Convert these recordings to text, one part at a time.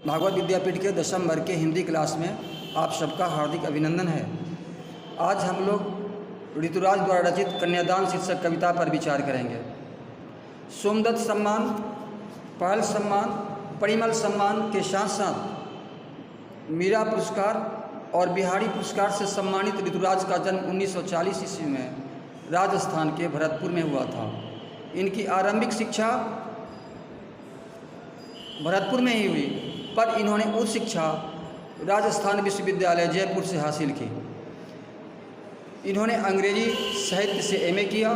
भागवत विद्यापीठ के 10वीं वर्ग के हिंदी क्लास में आप सबका हार्दिक अभिनंदन है। आज हम लोग ऋतुराज द्वारा रचित कन्यादान शीर्षक कविता पर विचार करेंगे। सोमदत्त सम्मान, पहल सम्मान, परिमल सम्मान के साथ साथ मीरा पुरस्कार और बिहारी पुरस्कार से सम्मानित ऋतुराज का जन्म 1940 ईस्वी में राजस्थान के भरतपुर में हुआ था। इनकी आरंभिक शिक्षा भरतपुर में ही हुई, पर इन्होंने उच्च शिक्षा राजस्थान विश्वविद्यालय जयपुर से हासिल की। इन्होंने अंग्रेजी साहित्य से एमए किया।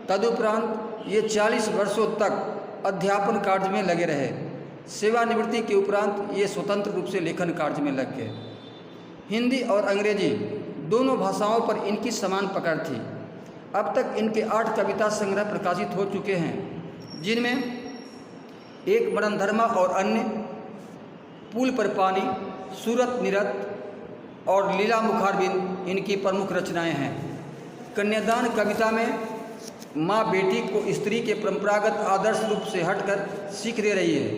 तदुपरांत ये 40 वर्षों तक अध्यापन कार्य में लगे रहे। सेवानिवृत्ति के उपरांत ये स्वतंत्र रूप से लेखन कार्य में लग गए। हिंदी और अंग्रेजी दोनों भाषाओं पर इनकी समान पकड़ थी। अब तक इनके 8 कविता संग्रह प्रकाशित हो चुके हैं, जिनमें एक मनधर्मा और अन्य, पुल पर पानी, सूरत निरत और लीला मुखारबिंद इनकी प्रमुख रचनाएं हैं। कन्यादान कविता में माँ बेटी को स्त्री के परंपरागत आदर्श रूप से हटकर सीख दे रही है।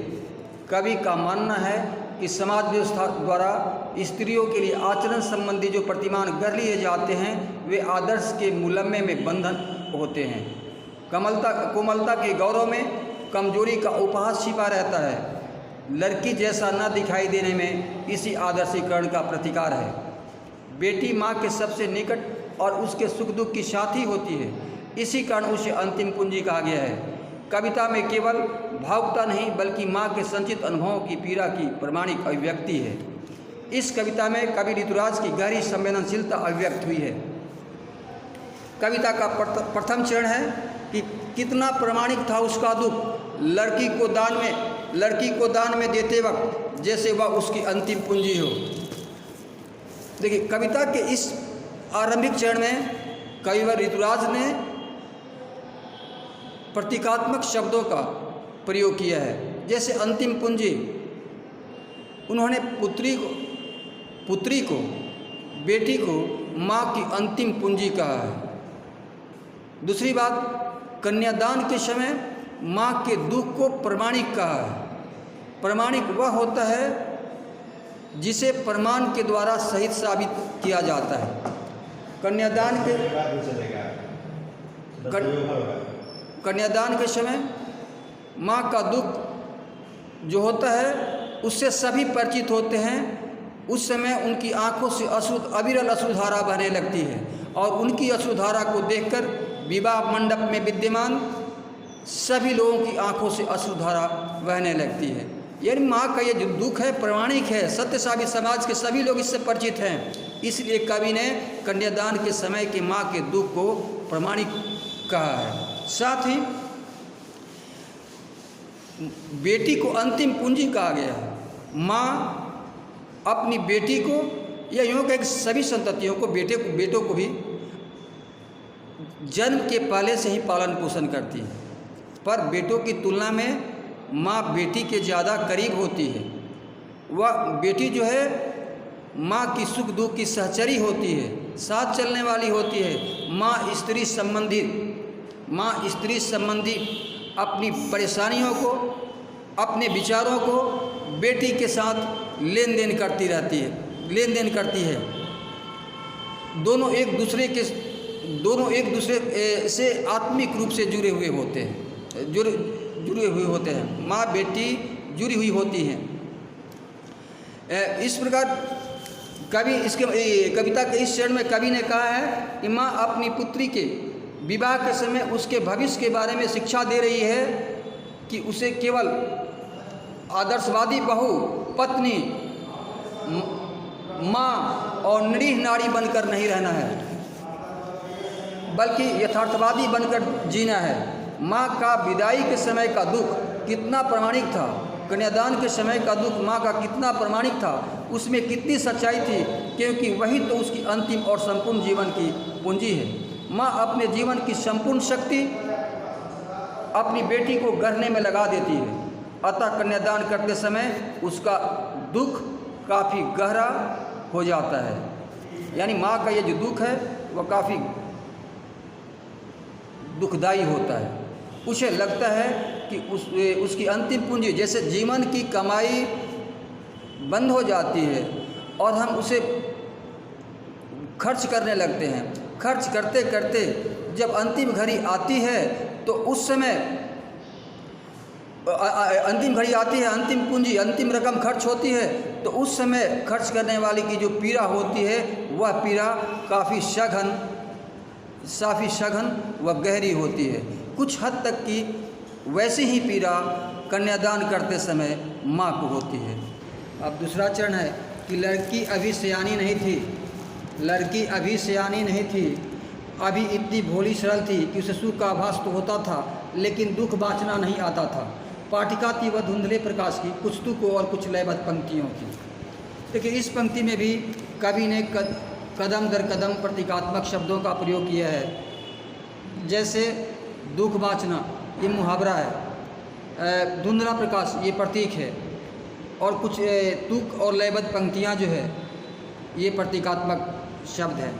कवि का मानना है कि समाज व्यवस्था द्वारा स्त्रियों के लिए आचरण संबंधी जो प्रतिमान गढ़ लिए जाते हैं वे आदर्श के मुलम्मे में बंधन होते हैं। कोमलता के गौरव में कमजोरी का उपहास छिपा रहता है। लड़की जैसा न दिखाई देने में इसी आदर्शीकरण का प्रतिकार है। बेटी माँ के सबसे निकट और उसके सुख दुख की साथी होती है, इसी कारण उसे अंतिम पूंजी कहा गया है। कविता में केवल भावुकता नहीं बल्कि माँ के संचित अनुभवों की पीड़ा की प्रमाणिक अभिव्यक्ति है। इस कविता में कवि ऋतुराज की गहरी संवेदनशीलता अभिव्यक्त हुई है। कविता का प्रथम चरण है कि कितना प्रमाणिक था उसका दुख, लड़की को दान में देते वक्त जैसे वह उसकी अंतिम पूंजी हो। देखिए, कविता के इस आरंभिक चरण में कविवर ऋतुराज ने प्रतीकात्मक शब्दों का प्रयोग किया है। जैसे अंतिम पूंजी, उन्होंने पुत्री को बेटी को माँ की अंतिम पूंजी कहा है। दूसरी बात, कन्यादान के समय माँ के दुख को प्रमाणिक कहा है। प्रमाणिक वह होता है जिसे प्रमाण के द्वारा सहित साबित किया जाता है। कन्यादान के समय माँ का दुख जो होता है उससे सभी परिचित होते हैं। उस समय उनकी आंखों से अविरल अश्रुधारा बहने लगती है और उनकी अश्रुधारा को देखकर विवाह मंडप में विद्यमान सभी लोगों की आंखों से अश्रुधारा बहने लगती है। यानी माँ का ये जो दुख है प्रमाणिक है, सत्य साबित, समाज के सभी लोग इससे परिचित हैं। इसलिए कवि ने कन्यादान के समय के माँ के दुख को प्रमाणिक कहा है। साथ ही बेटी को अंतिम पूंजी कहा गया है। माँ अपनी बेटी को या यूँ कहें सभी संततियों को, बेटों को भी जन्म के पहले से ही पालन पोषण करती है, पर बेटों की तुलना में माँ बेटी के ज़्यादा करीब होती है। वह बेटी जो है माँ की सुख दुख की सहचरी होती है, साथ चलने वाली होती है। माँ स्त्री संबंधी अपनी परेशानियों को, अपने विचारों को बेटी के साथ लेन देन करती है। दोनों एक दूसरे से आत्मिक रूप से जुड़े हुए होते हैं। माँ बेटी जुड़ी हुई होती हैं। इस प्रकार कविता के इस चरण में कवि ने कहा है कि माँ अपनी पुत्री के विवाह के समय उसके भविष्य के बारे में शिक्षा दे रही है कि उसे केवल आदर्शवादी बहू, पत्नी, माँ और निरीह नारी बनकर नहीं रहना है, बल्कि यथार्थवादी बनकर जीना है। माँ का विदाई के समय का दुख कितना प्रमाणिक था, कन्यादान के समय का दुख माँ का कितना प्रमाणिक था, उसमें कितनी सच्चाई थी, क्योंकि वही तो उसकी अंतिम और संपूर्ण जीवन की पूंजी है। माँ अपने जीवन की संपूर्ण शक्ति अपनी बेटी को गढ़ने में लगा देती है। अतः कन्यादान करते समय उसका दुख काफ़ी गहरा हो जाता है। यानी माँ का ये जो दुख है वह काफ़ी दुखदायी होता है। उसे लगता है कि उसकी अंतिम पूंजी, जैसे जीवन की कमाई बंद हो जाती है और हम उसे खर्च करने लगते हैं। खर्च करते करते जब अंतिम घड़ी आती है तो उस समय अंतिम घड़ी आती है, अंतिम पूंजी, अंतिम रकम खर्च होती है, तो उस समय खर्च करने वाले की जो पीड़ा होती है वह पीड़ा काफ़ी सघन व गहरी होती है। कुछ हद तक की वैसी ही पीड़ा कन्यादान करते समय माँ को होती है। अब दूसरा चरण है कि लड़की अभी सयानी नहीं थी, लड़की अभी सयानी नहीं थी, अभी इतनी भोली सरल थी कि उसे सुख का आभास तो होता था लेकिन दुख बाँचना नहीं आता था। पाठिका थी वह धुंधले प्रकाश की, कुछ तुक और कुछ लयबद्ध पंक्तियों की। देखिए इस पंक्ति में भी कवि ने कदम दर कदम प्रतीकात्मक शब्दों का प्रयोग किया है। जैसे दुख बाँचना ये मुहावरा है, धुंधला प्रकाश ये प्रतीक है, और कुछ तुक और लयबद्ध पंक्तियाँ जो है ये प्रतीकात्मक शब्द है।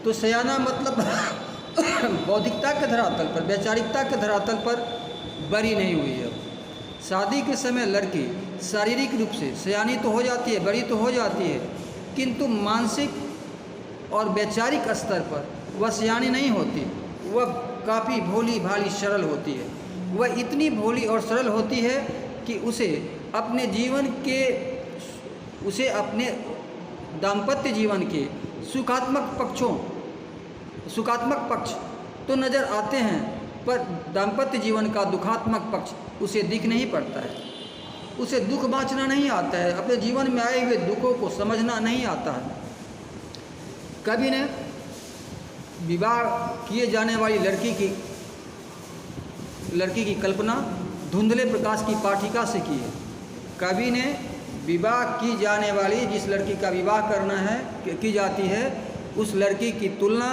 तो सयाना मतलब बौद्धिकता के धरातल पर, वैचारिकता के धरातल पर बड़ी नहीं हुई है। शादी के समय लड़की शारीरिक रूप से सयानी तो हो जाती है, बड़ी तो हो जाती है, किंतु मानसिक और वैचारिक स्तर पर वह सयानी नहीं होती। वह काफ़ी भोली भाली सरल होती है। वह इतनी भोली और सरल होती है कि उसे अपने दाम्पत्य जीवन के सुखात्मक पक्ष तो नज़र आते हैं, पर दाम्पत्य जीवन का दुखात्मक पक्ष उसे दिख नहीं पड़ता है। उसे दुख बाँचना नहीं आता है, अपने जीवन में आए हुए दुखों को समझना नहीं आता है। कवि ने विवाह किए जाने वाली लड़की की कल्पना धुंधले प्रकाश की पाठिका से की है। कवि ने विवाह की जाने वाली, जिस लड़की का विवाह करना है की जाती है, उस लड़की की तुलना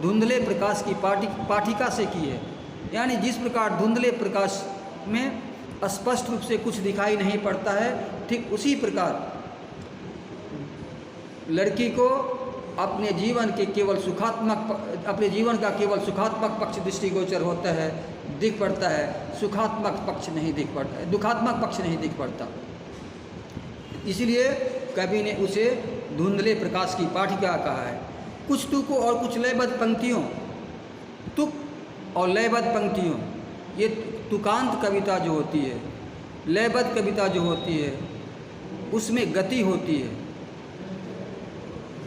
धुंधले प्रकाश की पाठिका से की है। यानी जिस प्रकार धुंधले प्रकाश में स्पष्ट रूप से कुछ दिखाई नहीं पड़ता है, ठीक उसी प्रकार लड़की को अपने जीवन का केवल सुखात्मक पक्ष दृष्टिगोचर होता है, दिख पड़ता है, सुखात्मक पक्ष नहीं दिख पड़ता है, दुखात्मक पक्ष नहीं दिख पड़ता। इसलिए कवि ने उसे धुंधले प्रकाश की पाठिका कहा है। कुछ तुकों और कुछ लयबद्ध पंक्तियों, तुक और लयबद्ध पंक्तियों, ये तुकांत कविता जो होती है, लयबद्ध कविता जो होती है, उसमें गति होती है।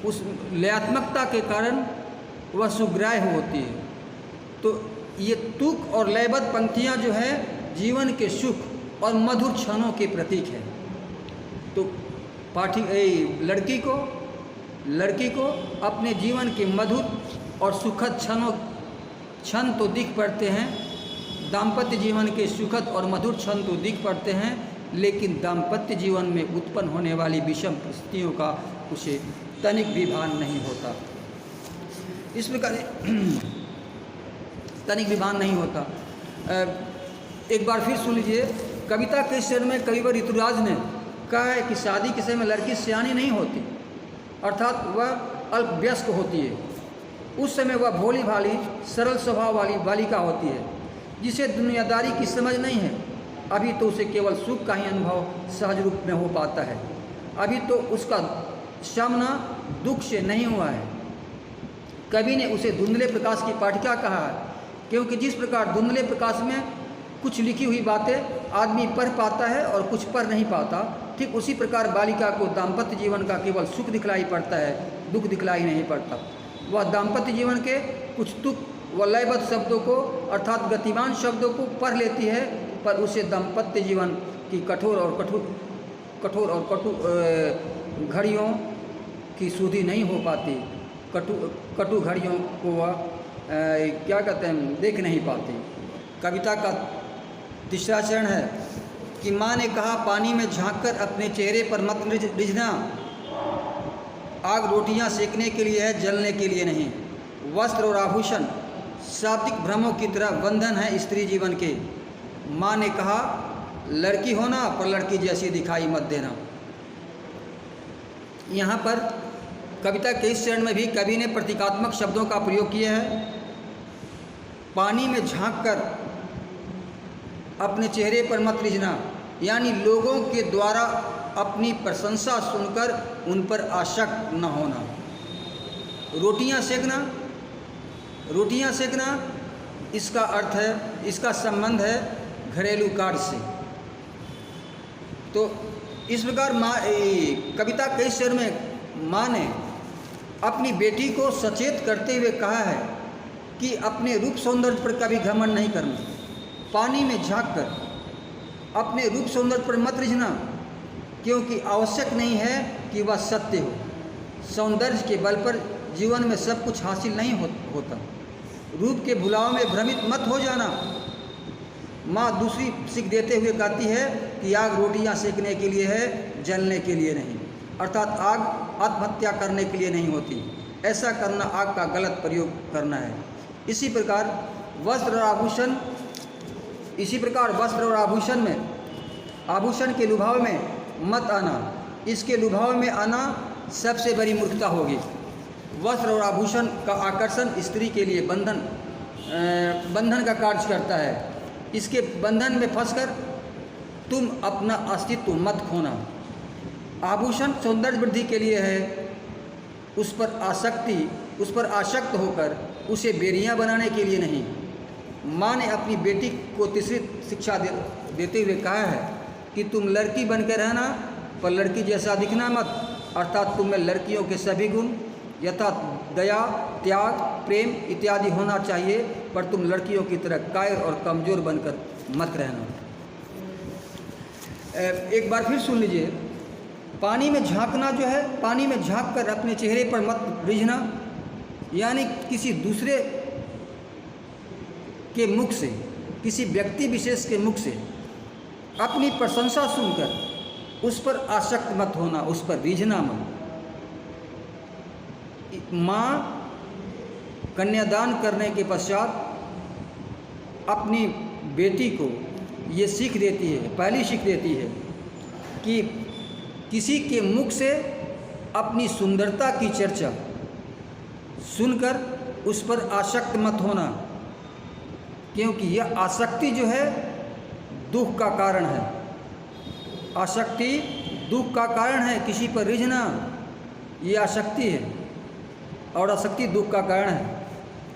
उस लयात्मकता के कारण वह सुग्राह्य होती है। तो ये तुक और लयबद्ध पंक्तियाँ जो है जीवन के सुख और मधुर क्षणों के प्रतीक है। तो लड़की को अपने जीवन के मधुर और सुखद क्षण तो दिख पड़ते हैं, दाम्पत्य जीवन के सुखद और मधुर क्षण तो दिख पड़ते हैं, लेकिन दाम्पत्य जीवन में उत्पन्न होने वाली विषम परिस्थितियों का उसे तनिक भी भान नहीं होता। इस प्रकार तनिक भी भान नहीं होता। एक बार फिर सुन लीजिए, कविता के चरण में कविवर ऋतुराज ने कहा है कि शादी के समय लड़की सयानी नहीं होती, अर्थात वह अल्पवयस्क होती है। उस समय वह भोली भाली सरल स्वभाव वाली बालिका होती है, जिसे दुनियादारी की समझ नहीं है। अभी तो उसे केवल सुख का ही अनुभव सहज रूप में हो पाता है। अभी तो उसका सामना दुख से नहीं हुआ है। कवि ने उसे धुंधले प्रकाश की पाठिका कहा है, क्योंकि जिस प्रकार धुंधले प्रकाश में कुछ लिखी हुई बातें आदमी पढ़ पाता है और कुछ पढ़ नहीं पाता, ठीक उसी प्रकार बालिका को दाम्पत्य जीवन का केवल सुख दिखलाई पड़ता है, दुख दिखलाई नहीं पड़ता। वह दाम्पत्य जीवन के कुछ तुक व लयबद्ध शब्दों को, अर्थात गतिमान शब्दों को पढ़ लेती है, पर उसे दाम्पत्य जीवन की कठोर और कटु घड़ियों की सुधि नहीं हो पाती। कटु घड़ियों को वह देख नहीं पाती। कविता का तीसरा चरण है कि माँ ने कहा, पानी में झांककर अपने चेहरे पर मत रिझना। आग रोटियां सेकने के लिए है, जलने के लिए नहीं। वस्त्र और आभूषण शाब्दिक भ्रमों की तरह बंधन है स्त्री जीवन के। माँ ने कहा, लड़की होना पर लड़की जैसी दिखाई मत देना। यहाँ पर कविता के इस चरण में भी कवि ने प्रतीकात्मक शब्दों का प्रयोग किया है। पानी में झांककर अपने चेहरे पर मत रिझना, यानी लोगों के द्वारा अपनी प्रशंसा सुनकर उन पर आसक्त न होना। रोटियां सेकना इसका अर्थ है, इसका संबंध है घरेलू कार्य से। तो इस प्रकार कविता कई शेर में माँ ने अपनी बेटी को सचेत करते हुए कहा है कि अपने रूप सौंदर्य पर कभी घमंड नहीं करना। पानी में झांककर अपने रूप सौंदर्य पर मत रिझना, क्योंकि आवश्यक नहीं है कि वह सत्य हो। सौंदर्य के बल पर जीवन में सब कुछ हासिल नहीं होता। रूप के भुलाव में भ्रमित मत हो जाना। माँ दूसरी सीख देते हुए कहती है कि आग रोटियां सेकने के लिए है, जलने के लिए नहीं। अर्थात आग आत्महत्या करने के लिए नहीं होती। ऐसा करना आग का गलत प्रयोग करना है। इसी प्रकार वस्त्र और आभूषण में, आभूषण के लुभाव में मत आना। इसके लुभाव में आना सबसे बड़ी मूर्खता होगी। वस्त्र और आभूषण का आकर्षण स्त्री के लिए बंधन का कार्य करता है। इसके बंधन में फंसकर तुम अपना अस्तित्व मत खोना। आभूषण सौंदर्य वृद्धि के लिए है, उस पर आसक्त होकर उसे बेरियां बनाने के लिए नहीं। माँ ने अपनी बेटी को तीसरी शिक्षा देते हुए कहा है कि तुम लड़की बनकर रहना, पर लड़की जैसा दिखना मत। अर्थात तुम में लड़कियों के सभी गुण यथा दया, त्याग, प्रेम इत्यादि होना चाहिए, पर तुम लड़कियों की तरह कायर और कमज़ोर बनकर मत रहना। एक बार फिर सुन लीजिए। पानी में झांकना जो है, पानी में झांक कर अपने चेहरे पर मत रिझना, यानी किसी दूसरे के मुख से, किसी व्यक्ति विशेष के मुख से अपनी प्रशंसा सुनकर उस पर आसक्त मत होना, उस पर रिझना मत। माँ कन्यादान करने के पश्चात अपनी बेटी को ये सीख देती है, पहली सीख देती है कि किसी के मुख से अपनी सुंदरता की चर्चा सुनकर उस पर आसक्त मत होना, क्योंकि यह आसक्ति जो है दुख का कारण है। आसक्ति दुख का कारण है। किसी पर रिझना ये आसक्ति है और आसक्ति दुख का कारण है।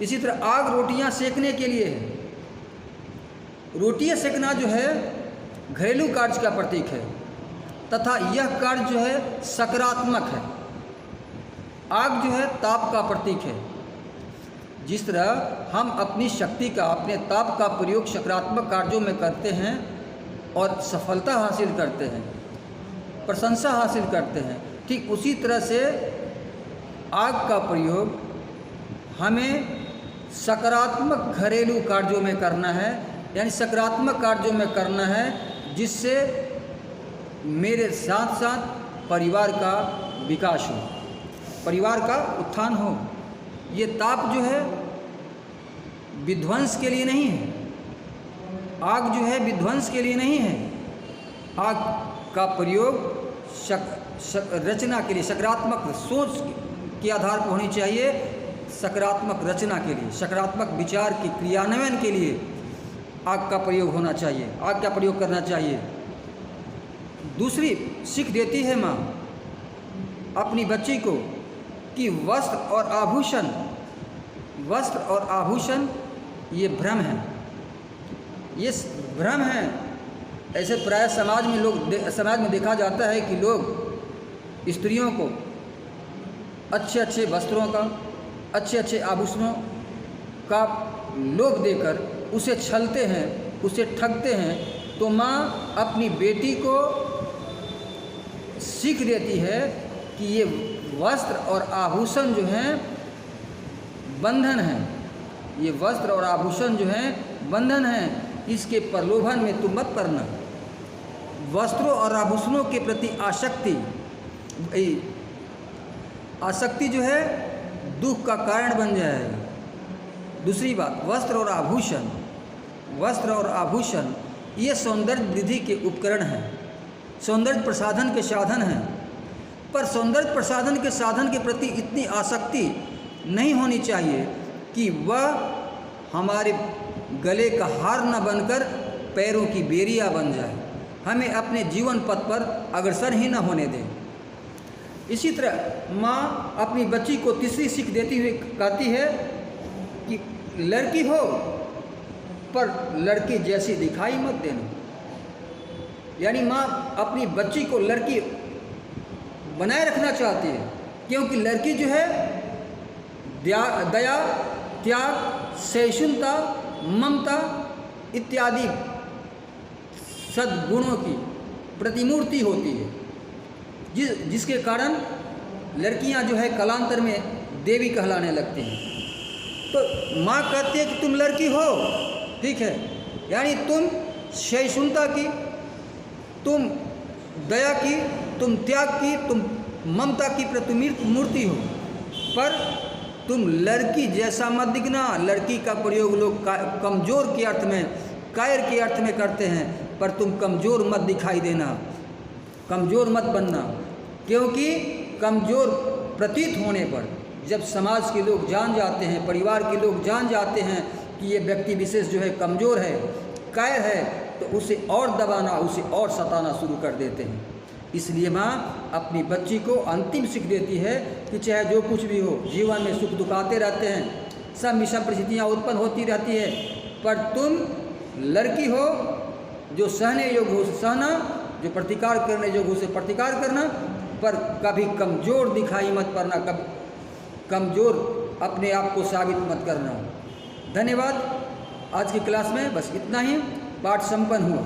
इसी तरह आग रोटियां सेकने के लिए है। रोटियां सेकना जो है घरेलू कार्य का प्रतीक है, तथा यह कार्य जो है सकारात्मक है। आग जो है ताप का प्रतीक है। जिस तरह हम अपनी शक्ति का, अपने ताप का प्रयोग सकारात्मक कार्यों में करते हैं और सफलता हासिल करते हैं, प्रशंसा हासिल करते हैं, ठीक उसी तरह से आग का प्रयोग हमें सकारात्मक घरेलू कार्यों में करना है, यानी सकारात्मक कार्यों में करना है, जिससे मेरे साथ साथ परिवार का विकास हो, परिवार का उत्थान हो। ये ताप जो है विध्वंस के लिए नहीं है। आग जो है विध्वंस के लिए नहीं है। आग का प्रयोग रचना के लिए, सकारात्मक सोच के आधार पर होनी चाहिए। सकारात्मक रचना के लिए, सकारात्मक विचार के क्रियान्वयन के लिए आग का प्रयोग होना चाहिए, आग का प्रयोग करना चाहिए। दूसरी सीख देती है माँ अपनी बच्ची को कि वस्त्र और आभूषण ये भ्रम है। ये भ्रम है। ऐसे प्राय समाज में देखा जाता है कि लोग स्त्रियों को अच्छे अच्छे वस्त्रों का, अच्छे अच्छे आभूषणों का लोभ देकर उसे छलते हैं, उसे ठगते हैं। तो माँ अपनी बेटी को सीख देती है कि ये वस्त्र और आभूषण जो हैं बंधन हैं। ये वस्त्र और आभूषण जो हैं बंधन हैं। इसके प्रलोभन में तुम मत पड़ना। वस्त्रों और आभूषणों के प्रति आसक्ति जो है दुख का कारण बन जाएगा। दूसरी बात, वस्त्र और आभूषण ये सौंदर्य वृद्धि के उपकरण हैं, सौंदर्य प्रसाधन के साधन हैं। पर सौंदर्य प्रसाधन के साधन के प्रति इतनी आसक्ति नहीं होनी चाहिए कि वह हमारे गले का हार न बनकर पैरों की बेरियां बन जाए। हमें अपने जीवन पथ पर अग्रसर ही न होने दें। इसी तरह माँ अपनी बच्ची को तीसरी सीख देती हुई कहती है कि लड़की हो पर लड़की जैसी दिखाई मत देना। यानी माँ अपनी बच्ची को लड़की बनाए रखना चाहती है, क्योंकि लड़की जो है दया, त्याग, सहिष्णुता, ममता इत्यादि सद्गुणों की प्रतिमूर्ति होती है, जिसके कारण लड़कियां जो है कालांतर में देवी कहलाने लगती हैं। तो माँ कहती है कि तुम लड़की हो, ठीक है, यानी तुम सहिष्णुता की, तुम दया की, तुम त्याग की, तुम ममता की प्रतिमूर्ति हो, पर तुम लड़की जैसा मत दिखना। लड़की का प्रयोग लोग कमज़ोर के अर्थ में, कायर के अर्थ में करते हैं, पर तुम कमज़ोर मत दिखाई देना, कमज़ोर मत बनना, क्योंकि कमज़ोर प्रतीत होने पर जब समाज के लोग जान जाते हैं, परिवार के लोग जान जाते हैं कि ये व्यक्ति विशेष जो है कमज़ोर है, कायर है, तो उसे और दबाना, उसे और सताना शुरू कर देते हैं। इसलिए माँ अपनी बच्ची को अंतिम सीख देती है कि चाहे जो कुछ भी हो, जीवन में सुख दुख आते रहते हैं, सब मिश्र परिस्थितियाँ उत्पन्न होती रहती है, पर तुम लड़की हो, जो सहने योग्य हो उसे सहना, जो प्रतिकार करने योग्य हो उसे प्रतिकार करना, पर कभी कमज़ोर दिखाई मत पड़ना, कभी कमज़ोर अपने आप को साबित मत करना। धन्यवाद। आज की क्लास में बस इतना ही, पाठ संपन्न हुआ।